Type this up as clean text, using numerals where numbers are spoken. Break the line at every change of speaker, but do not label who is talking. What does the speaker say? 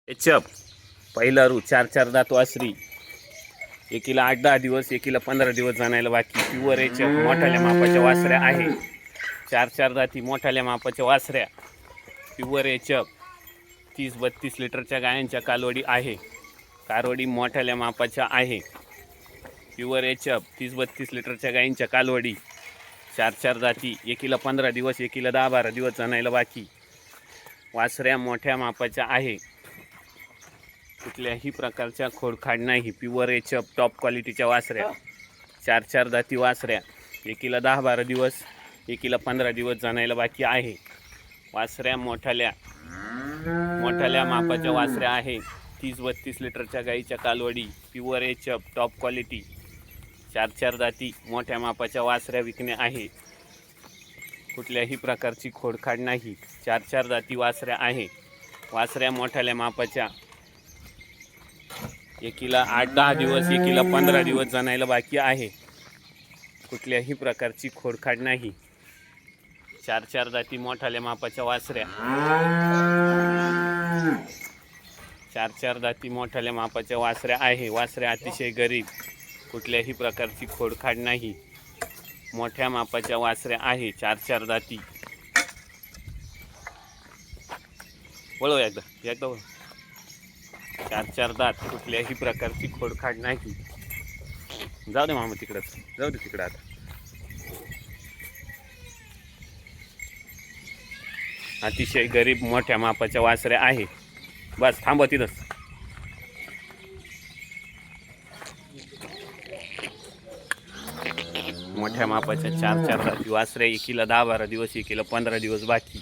एचप पहिला रू 4-4 दात वासरी, एकीला 8-10 दिवस, एकीला 15 दिवस जाणायला बाकी. प्युअर एचप मोठ्याल्या मापाच्या वासऱ्या आहे. 4-4 दाती मोठ्याल्या मापाच्या वासऱ्या, प्युअर एचप. 30-32 लिटरच्या गायांच्या कालवडी आहे. कारवडी मोठ्याल्या मापाच्या आहे. प्युअर एचप 30-32 लिटरच्या गायींच्या कालवडी, 4-4 दाती, एकीला 15 दिवस, एकीला 10-12 दिवस जाणायला बाकी. वासऱ्या मोठ्या मापाच्या आहे. कुठल्याही प्रकारच्या खोडखाड नाही. प्युअर एचप टॉप क्वालिटीच्या वासऱ्या, 4-4 दाती वासऱ्या, एकीला 10-12 दिवस, एकीला 15 दिवस जाणायला बाकी आहे. वासऱ्या मोठ्याल्या मापाच्या वासऱ्या आहे. 30-32 लिटरच्या गाईच्या कालवडी, प्युअर एचप टॉप क्वालिटी, 4-4 दाती मोठ्या मापाच्या वासऱ्या विकणे आहे. कुठल्याही प्रकारची खोडखाड नाही. 4-4 दाती वासऱ्या आहे. वासऱ्या मोठ्याल्या मापाच्या, एकीला 8-10 दिवस, एकीला 15 दिवस जाणायला बाकी आहे. कुठल्याही प्रकारची खोडखाड नाही. 4-4 दाती मोठ्याल्या मापाच्या वासऱ्या, 4-4 दाती मोठ्याल्या मापाच्या वासऱ्या आहे. वासऱ्या अतिशय गरीब, कुठल्याही प्रकारची खोडखाड नाही. मोठ्या मापाच्या वासऱ्या आहे. 4-4 दाती. वळव एकदा 4-4 दात, कुठल्याही प्रकारची खोडखाड नाही. जाऊ दे मामा तिकडंच, जाऊ दे तिकडं. आता अतिशय गरीब मोठ्या मापाच्या वासऱ्या आहे. बस थांबव तिथंच. मोठ्या मापाच्या 4-4 दाती वासऱ्या, एकीला 10-12 दिवस, एकीला 15 दिवस बाकी.